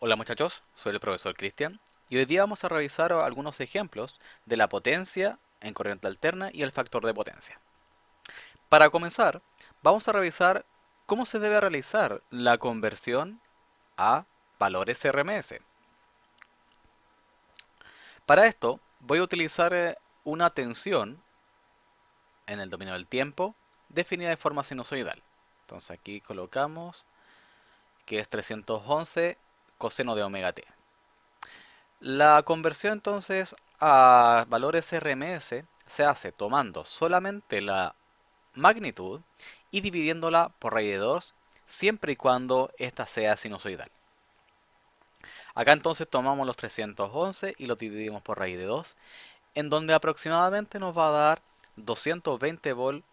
Hola muchachos, soy el profesor Cristian y hoy día vamos a revisar algunos ejemplos de la potencia en corriente alterna y el factor de potencia. Para comenzar, vamos a revisar cómo se debe realizar la conversión a valores RMS. Para esto voy a utilizar una tensión en el dominio del tiempo definida de forma sinusoidal. Entonces aquí colocamos que es 311 coseno de omega t. La conversión entonces a valores RMS se hace tomando solamente la magnitud y dividiéndola por raíz de 2 siempre y cuando ésta sea sinusoidal. Acá entonces tomamos los 311 y los dividimos por raíz de 2, en donde aproximadamente nos va a dar 220 volt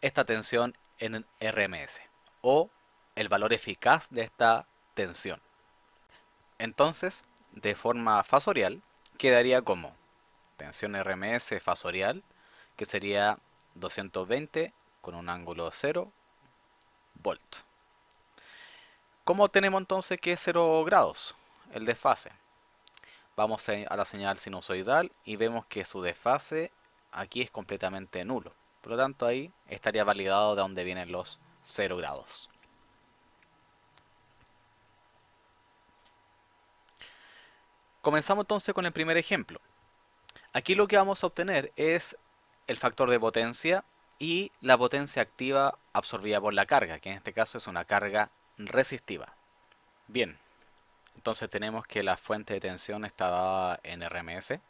esta tensión en RMS o el valor eficaz de esta tensión. Entonces, de forma fasorial, quedaría como tensión RMS fasorial, que sería 220 con un ángulo 0 volt. ¿Cómo tenemos entonces que es 0 grados? El desfase. Vamos a la señal sinusoidal y vemos que su desfase aquí es completamente nulo. Por lo tanto, ahí estaría validado de dónde vienen los 0 grados. Comenzamos entonces con el primer ejemplo. Aquí lo que vamos a obtener es el factor de potencia y la potencia activa absorbida por la carga, que en este caso es una carga resistiva. Bien, entonces tenemos que la fuente de tensión está dada en RMS.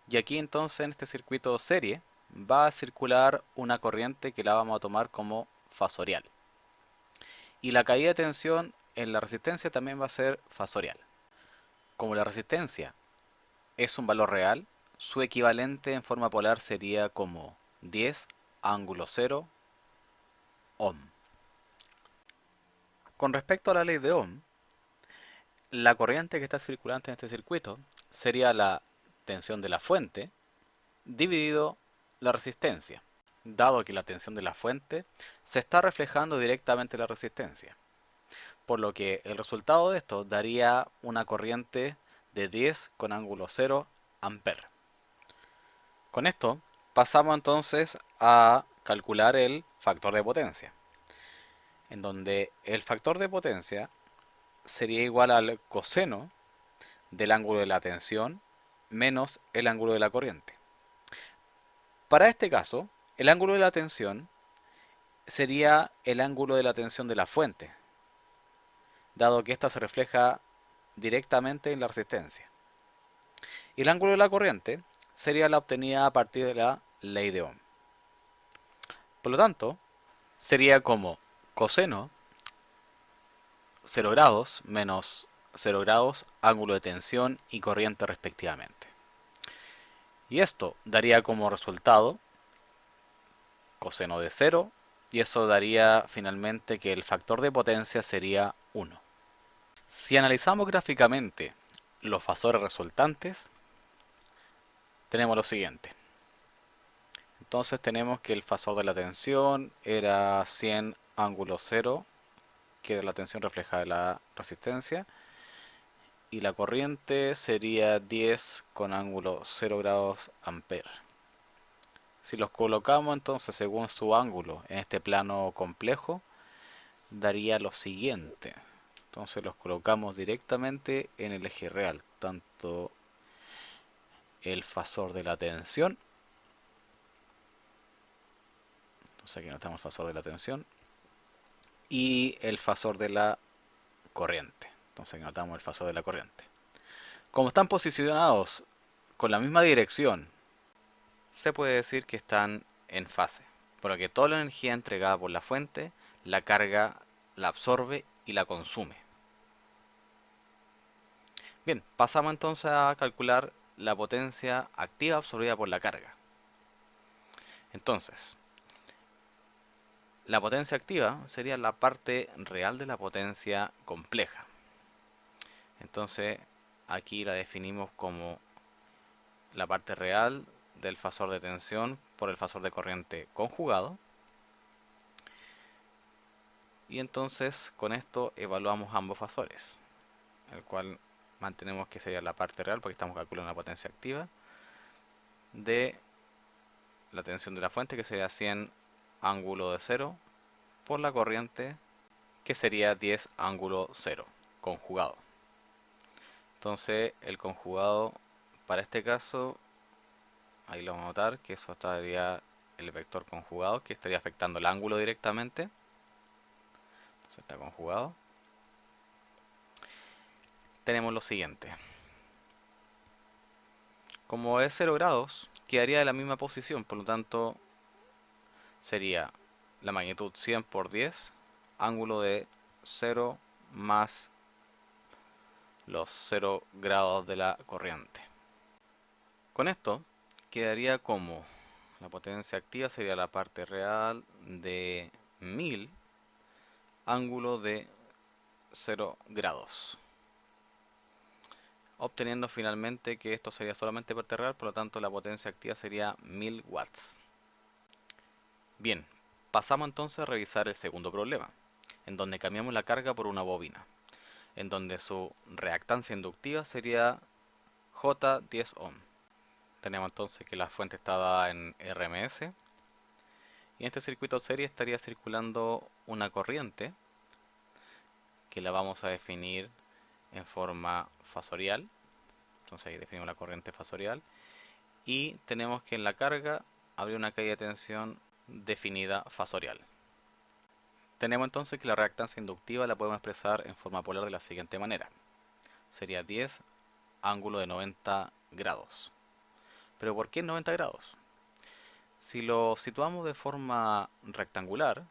Y aquí entonces en este circuito serie va a circular una corriente que la vamos a tomar como fasorial. Y la caída de tensión en la resistencia también va a ser fasorial. Como la resistencia es un valor real, su equivalente en forma polar sería como 10 ángulo 0 ohm. Con respecto a la ley de Ohm, la corriente que está circulante en este circuito sería la tensión de la fuente dividido la resistencia, dado que la tensión de la fuente se está reflejando directamente en la resistencia, por lo que el resultado de esto daría una corriente de 10 con ángulo 0 amper. Con esto pasamos entonces a calcular el factor de potencia, en donde el factor de potencia sería igual al coseno del ángulo de la tensión menos el ángulo de la corriente. Para este caso, el ángulo de la tensión sería el ángulo de la tensión de la fuente, dado que ésta se refleja directamente en la resistencia. Y el ángulo de la corriente sería la obtenida a partir de la ley de Ohm. Por lo tanto, sería como coseno 0 grados menos 0 grados, ángulo de tensión y corriente respectivamente. Y esto daría como resultado coseno de 0 y eso daría finalmente que el factor de potencia sería 1. Si analizamos gráficamente los fasores resultantes, tenemos lo siguiente. Entonces tenemos que el fasor de la tensión era 100 ángulo 0, que era la tensión reflejada de la resistencia, y la corriente sería 10 con ángulo 0 grados amper. Si los colocamos entonces según su ángulo en este plano complejo, daría lo siguiente. Entonces los colocamos directamente en el eje real, tanto el fasor de la tensión, entonces aquí notamos el fasor de la tensión, y el fasor de la corriente. Entonces aquí notamos el fasor de la corriente. Como están posicionados con la misma dirección, se puede decir que están en fase, por lo que toda la energía entregada por la fuente, la carga la absorbe y la consume. Bien, pasamos entonces a calcular la potencia activa absorbida por la carga. Entonces, la potencia activa sería la parte real de la potencia compleja. Entonces, aquí la definimos como la parte real del fasor de tensión por el fasor de corriente conjugado. Y entonces con esto evaluamos ambos fasores. el cual mantenemos que sería la parte real porque estamos calculando la potencia activa de la tensión de la fuente, que sería 100 ángulo de 0, por la corriente, que sería 10 ángulo 0, conjugado. Entonces el conjugado para este caso, ahí lo vamos a notar, que eso estaría el vector conjugado, que estaría afectando el ángulo directamente. Entonces está conjugado. Tenemos lo siguiente. Como es 0 grados, quedaría de la misma posición, por lo tanto sería la magnitud 100 por 10, ángulo de 0 más los 0 grados de la corriente. Con esto quedaría como la potencia activa sería la parte real de 1000 ángulo de 0 grados, obteniendo finalmente que esto sería solamente parte real, por lo tanto la potencia activa sería 1000 watts. Bien, pasamos entonces a revisar el segundo problema, en donde cambiamos la carga por una bobina, en donde su reactancia inductiva sería J10 ohm. Tenemos entonces que la fuente está dada en RMS, y en este circuito serie estaría circulando una corriente que la vamos a definir en forma fasorial. Entonces ahí definimos la corriente fasorial, y tenemos que en la carga habría una caída de tensión definida fasorial. Tenemos entonces que la reactancia inductiva la podemos expresar en forma polar de la siguiente manera. Sería 10 ángulo de 90 grados. ¿Pero por qué 90 grados? Si lo situamos de forma rectangular,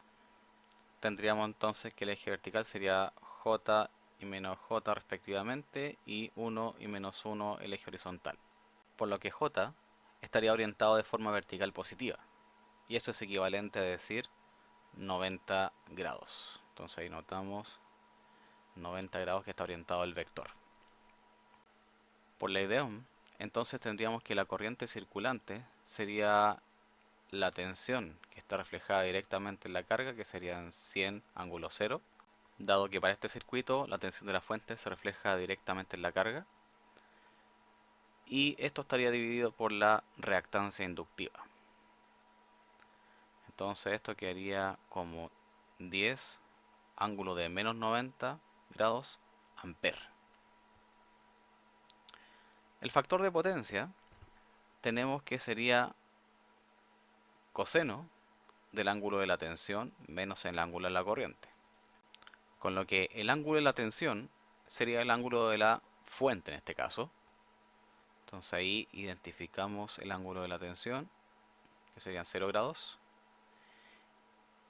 tendríamos entonces que el eje vertical sería J y menos J respectivamente, y 1 y menos 1 el eje horizontal. Por lo que J estaría orientado de forma vertical positiva. Y eso es equivalente a decir 90 grados. Entonces ahí notamos 90 grados que está orientado el vector. Por ley de Ohm, entonces tendríamos que la corriente circulante sería la tensión que está reflejada directamente en la carga, que serían 100 ángulo 0, dado que para este circuito la tensión de la fuente se refleja directamente en la carga, y esto estaría dividido por la reactancia inductiva. Entonces esto quedaría como 10 ángulo de menos 90 grados amper. El factor de potencia tenemos que sería coseno del ángulo de la tensión menos el ángulo de la corriente. Con lo que el ángulo de la tensión sería el ángulo de la fuente en este caso. Entonces ahí identificamos el ángulo de la tensión, que serían 0 grados.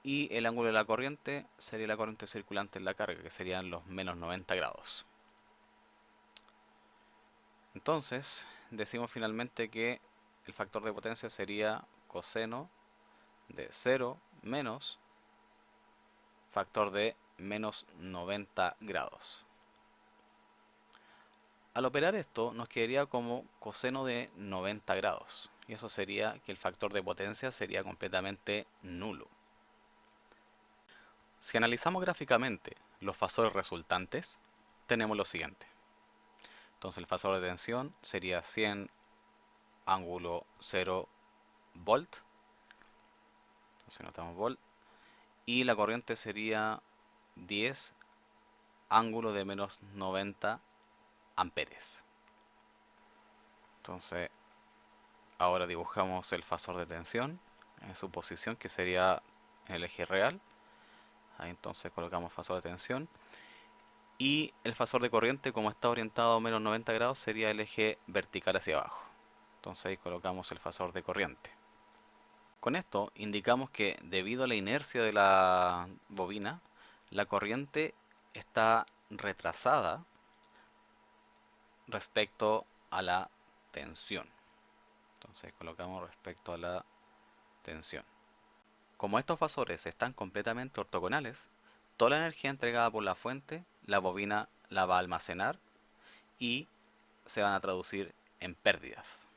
Y el ángulo de la corriente sería la corriente circulante en la carga, que serían los menos 90 grados. Entonces decimos finalmente que el factor de potencia sería coseno de 0 menos factor de menos 90 grados. Al operar esto nos quedaría como coseno de 90 grados, y eso sería que el factor de potencia sería completamente nulo. Si analizamos gráficamente los fasores resultantes, tenemos lo siguiente. Entonces el fasor de tensión sería 100 ángulo 0 volt, entonces notamos volt, y la corriente sería 10 ángulo de menos 90 amperes. Entonces ahora dibujamos el fasor de tensión en su posición, que sería en el eje real. Ahí entonces colocamos fasor de tensión, y el fasor de corriente, como está orientado a menos 90 grados, sería el eje vertical hacia abajo. Entonces ahí colocamos el fasor de corriente. Con esto indicamos que debido a la inercia de la bobina, la corriente está retrasada respecto a la tensión. Entonces colocamos respecto a la tensión. Como estos fasores están completamente ortogonales, toda la energía entregada por la fuente, la bobina la va a almacenar y se van a traducir en pérdidas.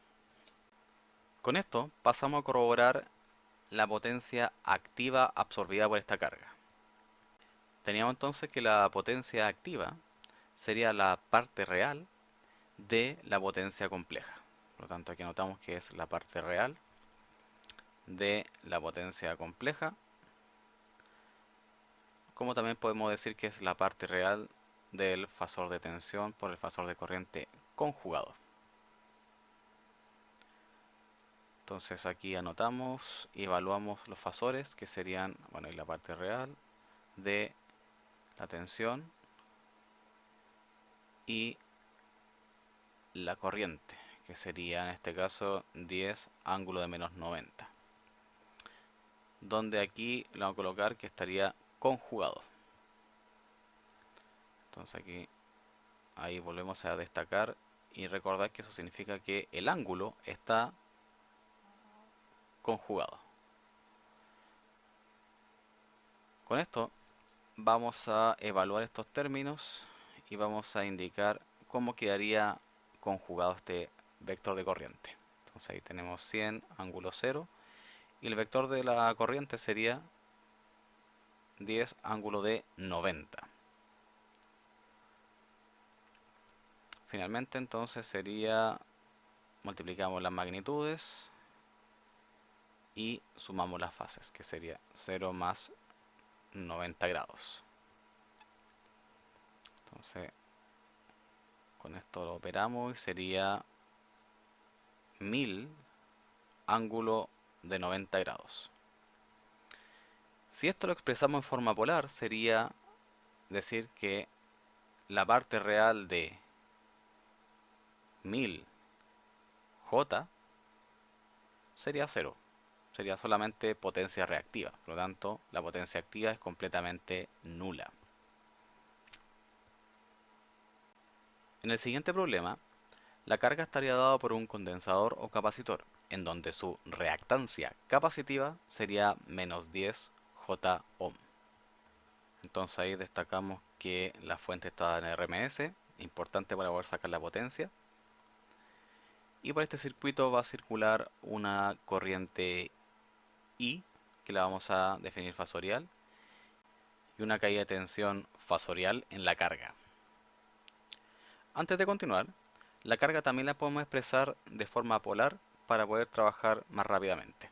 Con esto pasamos a corroborar la potencia activa absorbida por esta carga. Teníamos entonces que la potencia activa sería la parte real de la potencia compleja. Por lo tanto, aquí notamos que es la parte real de la potencia compleja, como también podemos decir que es la parte real del fasor de tensión por el fasor de corriente conjugado. Entonces aquí anotamos y evaluamos los fasores que serían, bueno, y la parte real de la tensión y la corriente, que sería en este caso 10 ángulo de menos 90. Donde aquí le vamos a colocar que estaría conjugado. Entonces aquí, ahí volvemos a destacar y recordar que eso significa que el ángulo está conjugado. Con esto vamos a evaluar estos términos y vamos a indicar cómo quedaría conjugado este vector de corriente. Entonces ahí tenemos 100 ángulo 0 y el vector de la corriente sería 10 ángulo de 90. Finalmente entonces sería, multiplicamos las magnitudes y sumamos las fases, que sería 0 más 90 grados. Entonces con esto lo operamos y sería 1000 ángulo de 90 grados. Si esto lo expresamos en forma polar, sería decir que la parte real de 1000 J sería 0. Sería solamente potencia reactiva. Por lo tanto, la potencia activa es completamente nula. En el siguiente problema, la carga estaría dada por un condensador o capacitor, en donde su reactancia capacitiva sería menos 10 J ohm. Entonces ahí destacamos que la fuente está en RMS, importante para poder sacar la potencia. Y por este circuito va a circular una corriente I, que la vamos a definir fasorial, y una caída de tensión fasorial en la carga. Antes de continuar, la carga también la podemos expresar de forma polar para poder trabajar más rápidamente.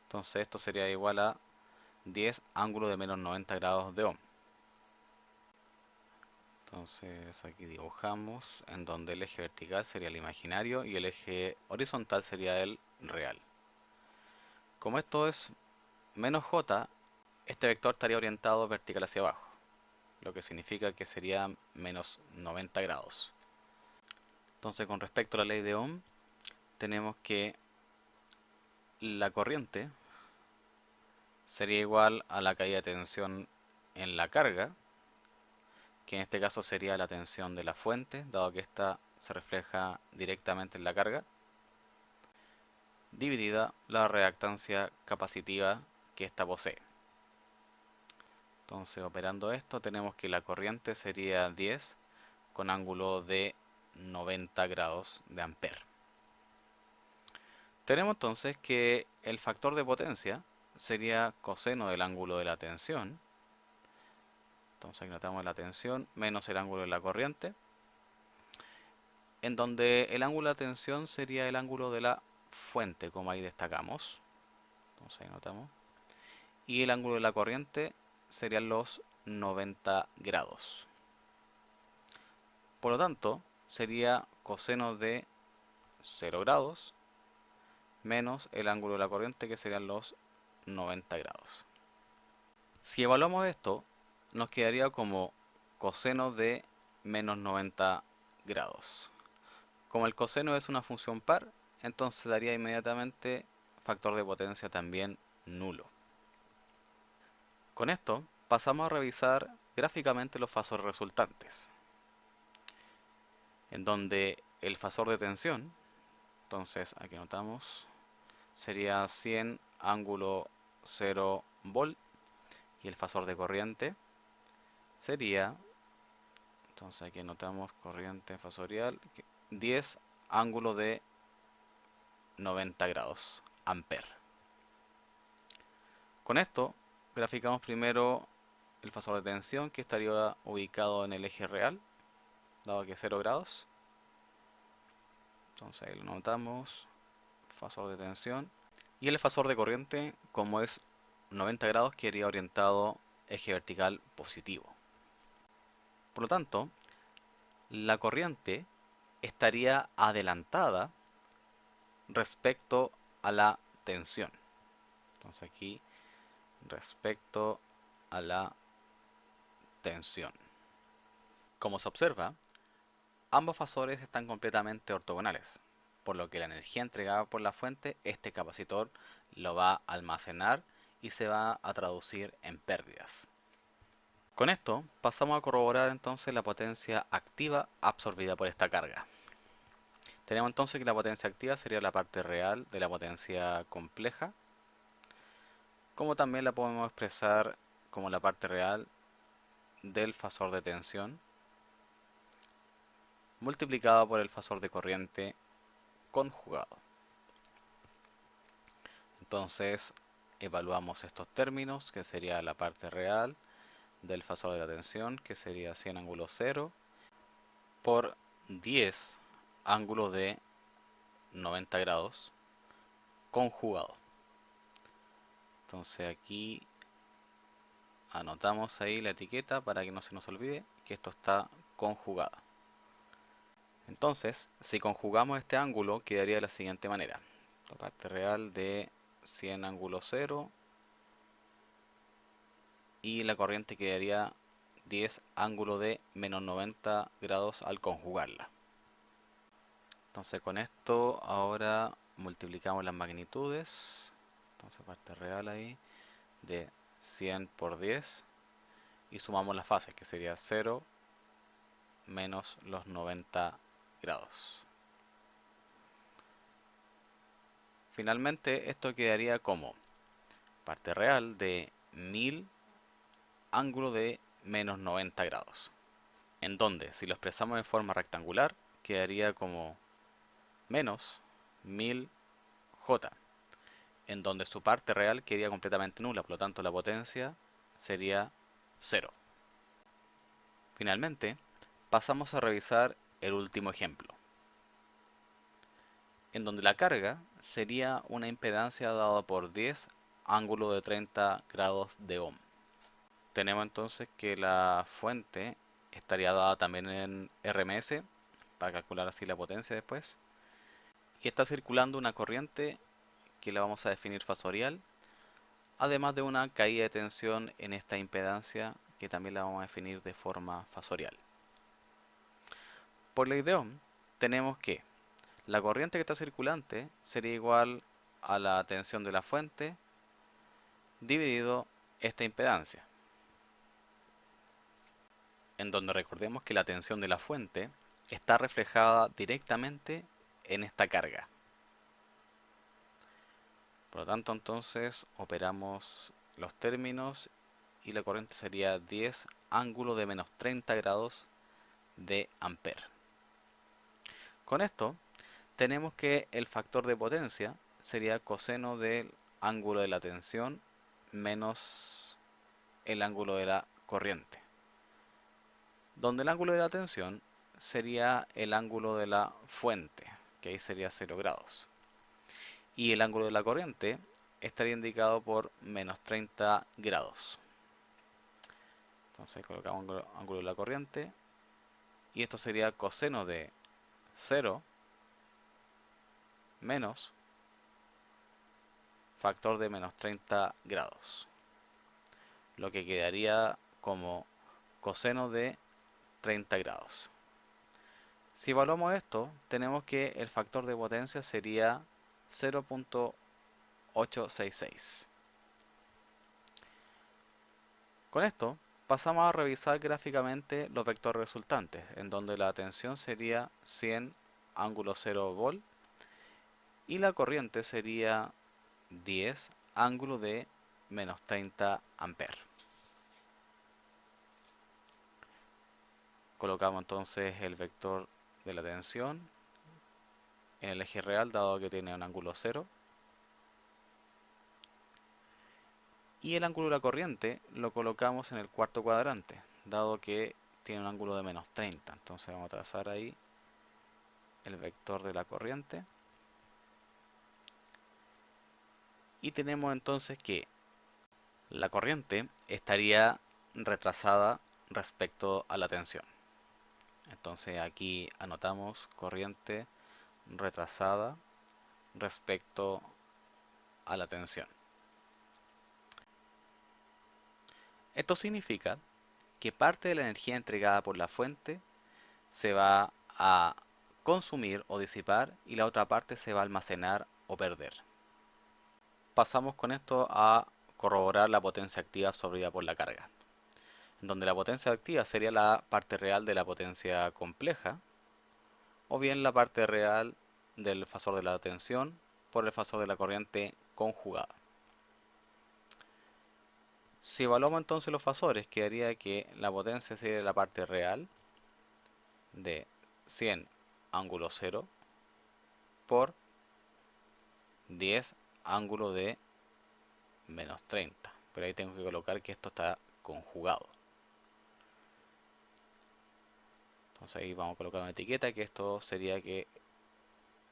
Entonces esto sería igual a 10 ángulo de menos 90 grados de ohm. Entonces aquí dibujamos en donde el eje vertical sería el imaginario y el eje horizontal sería el real. Como esto es menos j, este vector estaría orientado vertical hacia abajo, lo que significa que sería menos 90 grados. Entonces con respecto a la ley de Ohm, tenemos que la corriente sería igual a la caída de tensión en la carga, que en este caso sería la tensión de la fuente, dado que esta se refleja directamente en la carga, dividida la reactancia capacitiva que ésta posee. Entonces, operando esto, tenemos que la corriente sería 10 con ángulo de 90 grados de ampere. Tenemos entonces que el factor de potencia sería coseno del ángulo de la tensión. Entonces aquí notamos la tensión menos el ángulo de la corriente, en donde el ángulo de la tensión sería el ángulo de la fuente, como ahí destacamos. Entonces ahí notamos. Y el ángulo de la corriente serían los 90 grados. Por lo tanto, sería coseno de 0 grados menos el ángulo de la corriente, que serían los 90 grados. Si evaluamos esto, nos quedaría como coseno de menos 90 grados. Como el coseno es una función par, entonces daría inmediatamente factor de potencia también nulo. Con esto pasamos a revisar gráficamente los fasores resultantes, en donde el fasor de tensión, entonces aquí notamos, sería 100 ángulo 0 volt, y el fasor de corriente sería, entonces aquí notamos corriente fasorial, 10 ángulo de 90 grados ampere. Con esto graficamos primero el fasor de tensión, que estaría ubicado en el eje real, dado que es 0 grados. Entonces ahí lo notamos, fasor de tensión. Y el fasor de corriente, como es 90 grados, quedaría orientado eje vertical positivo. Por lo tanto, la corriente estaría adelantada respecto a la tensión. Entonces aquí, respecto a la tensión. Como se observa, ambos fasores están completamente ortogonales, por lo que la energía entregada por la fuente, este capacitor lo va a almacenar y se va a traducir en pérdidas. Con esto pasamos a corroborar entonces la potencia activa absorbida por esta carga. Tenemos entonces que la potencia activa sería la parte real de la potencia compleja, como también la podemos expresar como la parte real del fasor de tensión multiplicado por el fasor de corriente conjugado. Entonces evaluamos estos términos, que sería la parte real del fasor de la tensión, que sería 100 ángulo 0 por 10 ángulos de 90 grados conjugado. Entonces aquí anotamos ahí la etiqueta para que no se nos olvide que esto está conjugado. Entonces, si conjugamos este ángulo, quedaría de la siguiente manera. La parte real de 100 ángulo 0 y la corriente quedaría 10 ángulo de menos 90 grados al conjugarla. Entonces con esto ahora multiplicamos las magnitudes. Entonces parte real ahí de 100 por 10 y sumamos las fases, que sería 0 menos los 90 grados. Finalmente esto quedaría como parte real de 1000 ángulo de menos 90 grados. En donde, si lo expresamos en forma rectangular, quedaría como menos 1000 J, en donde su parte real quedaría completamente nula, por lo tanto la potencia sería 0. Finalmente, pasamos a revisar el último ejemplo, en donde la carga sería una impedancia dada por 10 ángulo de 30 grados de ohm. Tenemos entonces que la fuente estaría dada también en RMS, para calcular así la potencia después, y está circulando una corriente que la vamos a definir fasorial, además de una caída de tensión en esta impedancia que también la vamos a definir de forma fasorial. Por ley de Ohm tenemos que la corriente que está circulante sería igual a la tensión de la fuente dividido esta impedancia, en donde recordemos que la tensión de la fuente está reflejada directamente en esta carga. Por lo tanto, entonces operamos los términos y la corriente sería 10 ángulo de menos 30 grados de ampere. Con esto tenemos que el factor de potencia sería coseno del ángulo de la tensión menos el ángulo de la corriente, donde el ángulo de la tensión sería el ángulo de la fuente, que ahí sería 0 grados, y el ángulo de la corriente estaría indicado por menos 30 grados. Entonces colocamos ángulo de la corriente y esto sería coseno de 0 menos factor de menos 30 grados, lo que quedaría como coseno de 30 grados. Si evaluamos esto, tenemos que el factor de potencia sería 0.866. Con esto pasamos a revisar gráficamente los vectores resultantes, en donde la tensión sería 100 ángulo 0 volt y la corriente sería 10 ángulo de menos 30 amperes. Colocamos entonces el vector de la tensión en el eje real, dado que tiene un ángulo 0. Y el ángulo de la corriente lo colocamos en el cuarto cuadrante, dado que tiene un ángulo de menos 30. Entonces vamos a trazar ahí el vector de la corriente. Y tenemos entonces que la corriente estaría retrasada respecto a la tensión. Entonces aquí anotamos corriente retrasada respecto a la tensión. Esto significa que parte de la energía entregada por la fuente se va a consumir o disipar y la otra parte se va a almacenar o perder. Pasamos con esto a corroborar la potencia activa absorbida por la carga, donde la potencia activa sería la parte real de la potencia compleja o bien la parte real del fasor de la tensión por el fasor de la corriente conjugada. Si evaluamos entonces los fasores, quedaría que la potencia sería la parte real de 100 ángulo 0 por 10 ángulo de menos 30. Pero ahí tengo que colocar que esto está conjugado. Entonces ahí vamos a colocar una etiqueta que esto sería que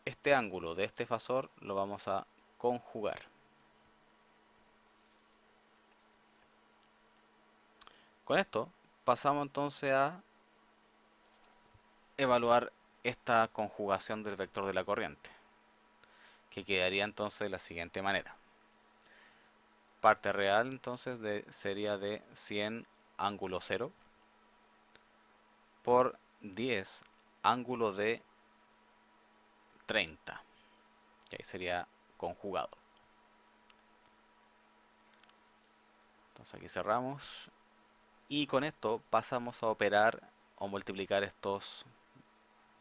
este ángulo de este fasor lo vamos a conjugar. Con esto pasamos entonces a evaluar esta conjugación del vector de la corriente, que quedaría entonces de la siguiente manera. Parte real entonces sería de 100 ángulo 0 por 10 ángulo de 30, que ahí sería conjugado. Entonces aquí cerramos y con esto pasamos a operar o multiplicar estos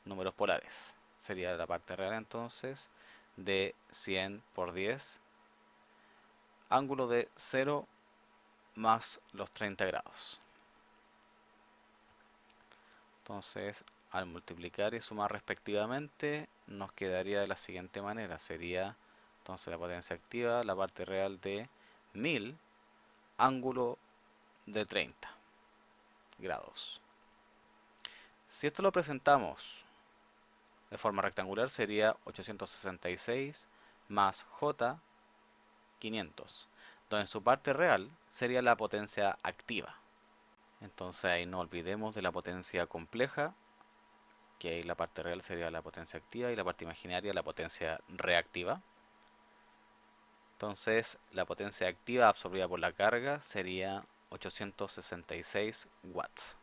números polares. Sería la parte real entonces de 100 por 10 ángulo de 0 más los 30 grados. Entonces, al multiplicar y sumar respectivamente, nos quedaría de la siguiente manera. Sería entonces la potencia activa, la parte real de 1000, ángulo de 30 grados. Si esto lo presentamos de forma rectangular, sería 866 más J 500, donde su parte real sería la potencia activa. Entonces ahí no olvidemos de la potencia compleja, que ahí la parte real sería la potencia activa y la parte imaginaria la potencia reactiva. Entonces la potencia activa absorbida por la carga sería 866 watts.